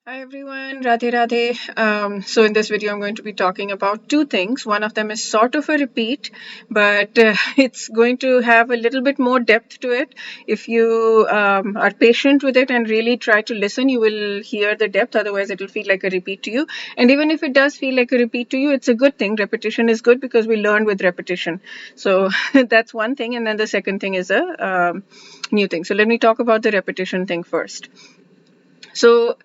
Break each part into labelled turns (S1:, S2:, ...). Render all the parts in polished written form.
S1: Hi everyone, Radhe Radhe. So in this video, I'm going to be talking about two things. One of them is sort of a repeat, but it's going to have a little bit more depth to it. If you are patient with it and really try to listen, you will hear the depth. Otherwise, it will feel like a repeat to you. And even if it does feel like a repeat to you, it's a good thing. Repetition is good because we learn with repetition. So that's one thing. And then the second thing is a new thing. So let me talk about the repetition thing first. So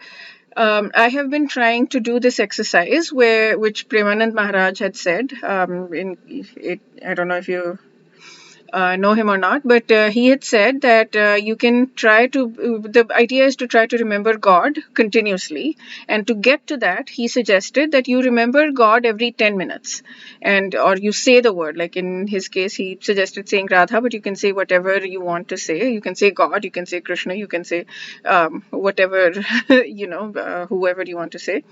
S1: I have been trying to do this exercise which Premanand Maharaj had said. I don't know if you know him or not, but he had said that you can try to, the idea is to try to remember God continuously. And to get to that, he suggested that you remember God every 10 minutes or you say the word. Like in his case, he suggested saying Radha, but you can say whatever you want to say. You can say God, you can say Krishna, you can say whatever, whoever you want to say,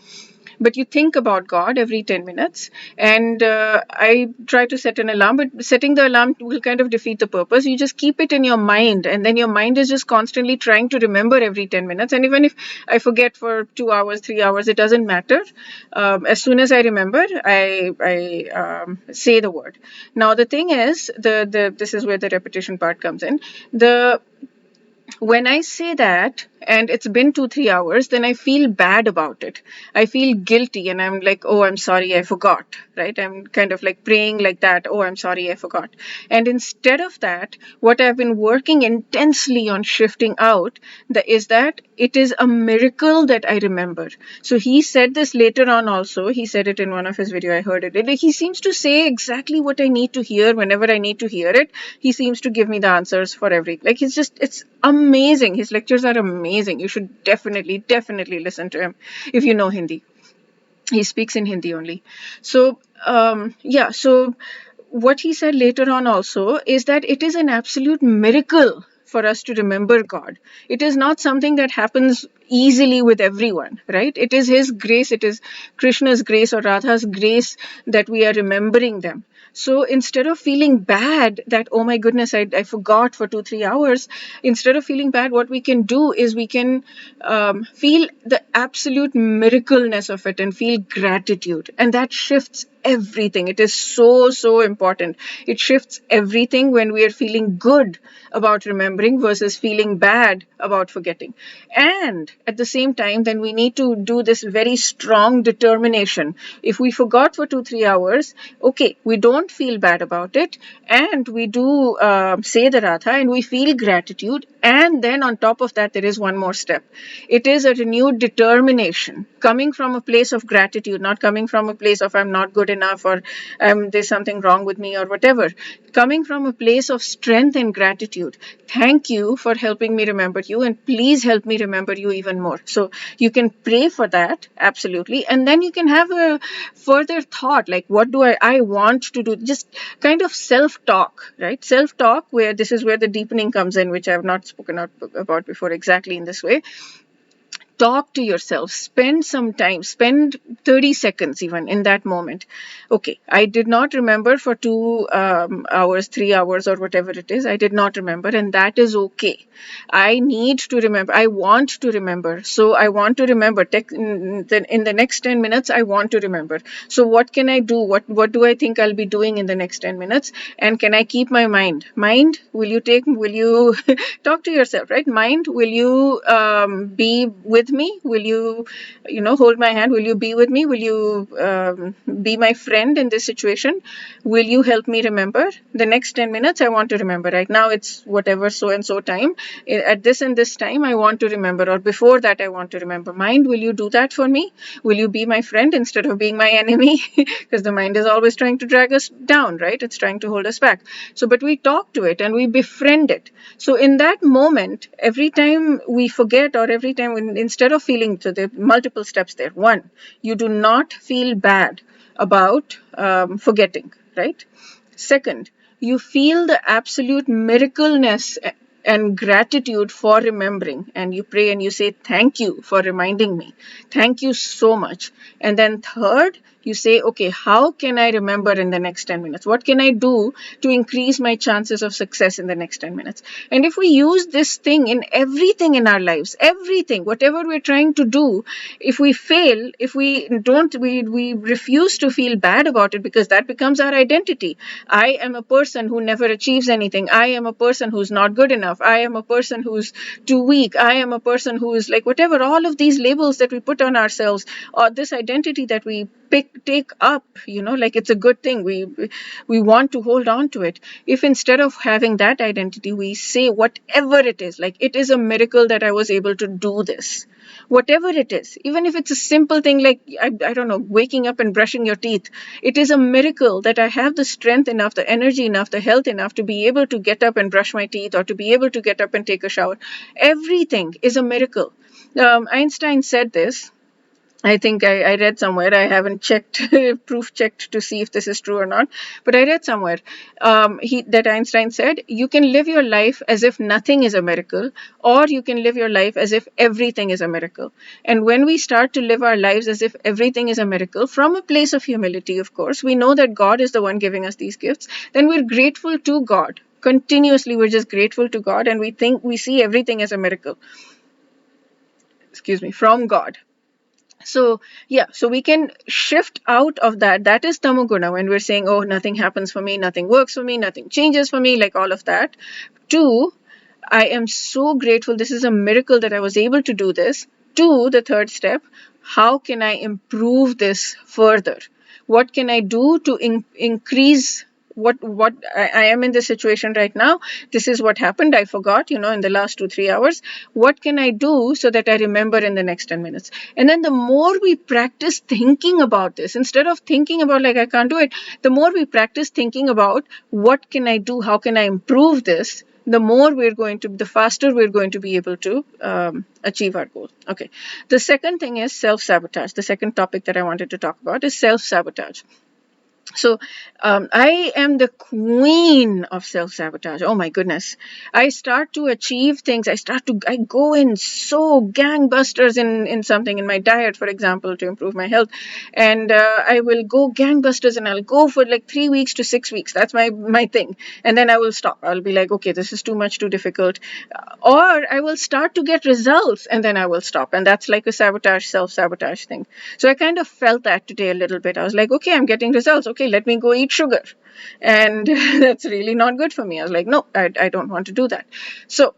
S1: but you think about God every 10 minutes. And I try to set an alarm, but setting the alarm will kind of defeat the purpose. You just keep it in your mind, and then your mind is just constantly trying to remember every 10 minutes. And even if I forget for 2 hours, 3 hours, it doesn't matter. As soon as I remember, I say the word. Now the thing is, this is where the repetition part comes in. When I say that and it's been 2, 3 hours, then I feel bad about it. I feel guilty and I'm like, oh, I'm sorry, I forgot, right? I'm kind of like praying like that. Oh, I'm sorry, I forgot. And instead of that, what I've been working intensely on shifting out is that it is a miracle that I remember. So he said this later on also. He said it in one of his videos. I heard it. He seems to say exactly what I need to hear whenever I need to hear it. He seems to give me the answers for like it's amazing. His lectures are amazing. You should definitely listen to him if you know Hindi. He speaks in Hindi only. So so what he said later on also is that it is an absolute miracle for us to remember God. It is not something that happens easily with everyone, right? It is his grace, it is Krishna's grace or Radha's grace that we are remembering them. So instead of feeling bad that, oh my goodness, I forgot for 2, 3 hours, instead of feeling bad, what we can do is we can feel the absolute miracleness of it and feel gratitude. And that shifts everything. It is so important. It shifts everything when we are feeling good about remembering versus feeling bad about forgetting. And at the same time, then we need to do this very strong determination. If we forgot for 2, 3 hours, okay, we don't feel bad about it, and we do say the Radha and we feel gratitude. And then on top of that, there is one more step. It is a renewed determination coming from a place of gratitude, not coming from a place of I'm not good enough or there's something wrong with me or whatever. Coming from a place of strength and gratitude. Thank you for helping me remember you, and please help me remember you even more. So you can pray for that, absolutely. And then you can have a further thought, like what do I want to do? Just kind of self-talk, right? Self-talk, where this is where the deepening comes in, which I have not spoken about before exactly in this way. Talk to yourself, spend some time, spend 30 seconds even in that moment. Okay, I did not remember for 2 hours, 3 hours, or whatever it is. I did not remember, and that is okay. I need to remember. I want to remember. So I want to remember. In the next 10 minutes, I want to remember. So what can I do? What do I think I'll be doing in the next 10 minutes? And can I keep my mind? Mind, will you talk to yourself, right? Mind, will you be with me? Will you, hold my hand? Will you be with me? Will you be my friend in this situation? Will you help me remember? The next 10 minutes, I want to remember. Right now, it's whatever so-and-so time. At this and this time, I want to remember. Or before that, I want to remember. Mind, will you do that for me? Will you be my friend instead of being my enemy? Because the mind is always trying to drag us down, right? It's trying to hold us back. So, but we talk to it and we befriend it. So in that moment, every time we forget or every time instead of feeling, so there are multiple steps there. One, you do not feel bad about forgetting, right? Second, you feel the absolute miracleness and gratitude for remembering, and you pray and you say, thank you for reminding me. Thank you so much. And then third, You say, okay, how can I remember in the next 10 minutes? What can I do to increase my chances of success in the next 10 minutes? And if we use this thing in everything in our lives, everything, whatever we're trying to do, if we fail, if we don't, we refuse to feel bad about it, because that becomes our identity. I am a person who never achieves anything. I am a person who's not good enough. I am a person who's too weak. I am a person who is like whatever, all of these labels that we put on ourselves, or this identity that we take up, like it's a good thing. We want to hold on to it. If instead of having that identity, we say whatever it is, like it is a miracle that I was able to do this. Whatever it is, even if it's a simple thing like, I don't know, waking up and brushing your teeth, it is a miracle that I have the strength enough, the energy enough, the health enough to be able to get up and brush my teeth, or to be able to get up and take a shower. Everything is a miracle. Einstein said this. I think I read somewhere, I haven't checked, proof checked to see if this is true or not, but I read somewhere that Einstein said, you can live your life as if nothing is a miracle, or you can live your life as if everything is a miracle. And when we start to live our lives as if everything is a miracle, from a place of humility, of course, we know that God is the one giving us these gifts, then we're grateful to God. Continuously, we're just grateful to God, and we see everything as a miracle. Excuse me, from God. So yeah, so we can shift out of that. That is tamoguna, when we're saying, oh, nothing happens for me, nothing works for me, nothing changes for me, like all of that. To, I am so grateful, this is a miracle that I was able to do this. To the third step, how can I improve this further? What can I do to increase what I am in this situation right now? This is what happened. I forgot, in the last 2-3 hours. What can I do so that I remember in the next 10 minutes? And then the more we practice thinking about this, instead of thinking about like I can't do it, the more we practice thinking about what can I do, how can I improve this, the faster we're going to be able to achieve our goal. Okay. The second thing is self-sabotage. The second topic that I wanted to talk about is self-sabotage. So I am the queen of self-sabotage. Oh my goodness. I start to achieve things. I go in so gangbusters in something, in my diet, for example, to improve my health. And I will go gangbusters, and I'll go for like 3 weeks to 6 weeks. That's my thing. And then I will stop. I'll be like, okay, this is too much, too difficult. Or I will start to get results, and then I will stop. And that's like a self-sabotage thing. So I kind of felt that today a little bit. I was like, okay, I'm getting results. Okay, let me go eat sugar. And that's really not good for me. I was like, no, I don't want to do that. So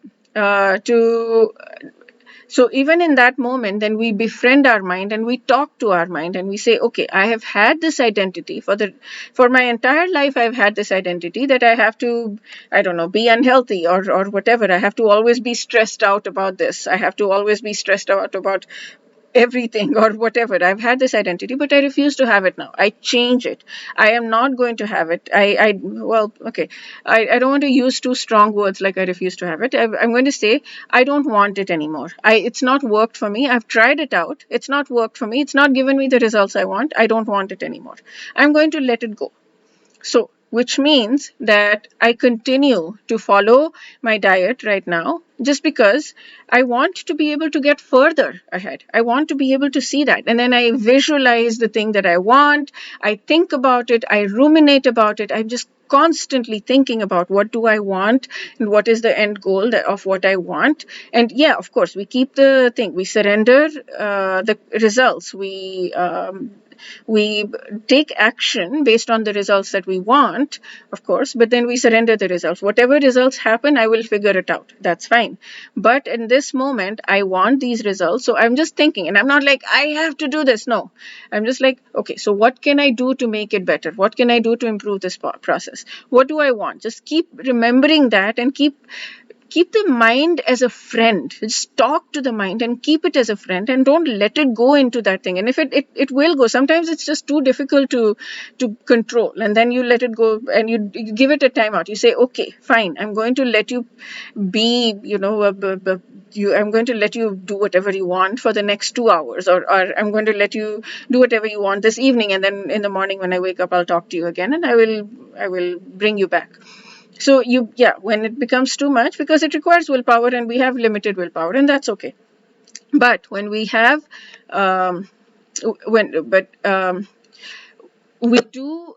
S1: so even in that moment, then we befriend our mind, and we talk to our mind, and we say, okay, I have had this identity for my entire life. I've had this identity that I have to, I don't know, be unhealthy or whatever. I have to always be stressed out about this. I have to always be stressed out about everything or whatever. I've had this identity, but I refuse to have it now. I change it. I am not going to have it. Well, okay. I don't want to use too strong words like I refuse to have it. I'm going to say, I don't want it anymore. It's not worked for me. I've tried it out. It's not worked for me. It's not given me the results I want. I don't want it anymore. I'm going to let it go. So, which means that I continue to follow my diet right now just because I want to be able to get further ahead. I want to be able to see that. And then I visualize the thing that I want. I think about it. I ruminate about it. I'm just constantly thinking about what do I want and what is the end goal of what I want. And yeah, of course, we keep the thing. We surrender the results. We take action based on the results that we want, of course, but then we surrender the results. Whatever results happen, I will figure it out. That's fine. But in this moment, I want these results. So I'm just thinking, and I'm not like, I have to do this. No, I'm just like, okay, so what can I do to make it better? What can I do to improve this process? What do I want? Just keep remembering that, and keep the mind as a friend. Just talk to the mind and keep it as a friend, and don't let it go into that thing. And if it will go, sometimes it's just too difficult to control, and then you let it go, and you give it a timeout. You say, okay, fine, I'm going to let you be, I'm going to let you do whatever you want for the next 2 hours, or I'm going to let you do whatever you want this evening, and then in the morning when I wake up, I'll talk to you again, and I will bring you back. So when it becomes too much, because it requires willpower, and we have limited willpower, and that's okay. But when we have, we do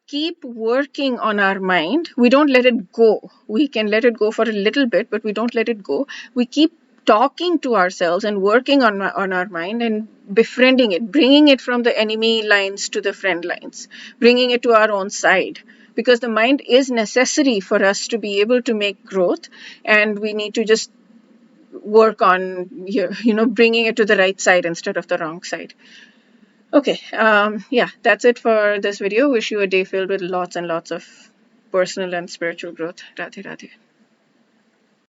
S1: keep working on our mind. We don't let it go. We can let it go for a little bit, but we don't let it go. We keep talking to ourselves and working on our mind and befriending it, bringing it from the enemy lines to the friend lines, bringing it to our own side. Because the mind is necessary for us to be able to make growth, and we need to just work on bringing it to the right side instead of the wrong side. Okay, yeah, that's it for this video. Wish you a day filled with lots and lots of personal and spiritual growth. Radhe Radhe.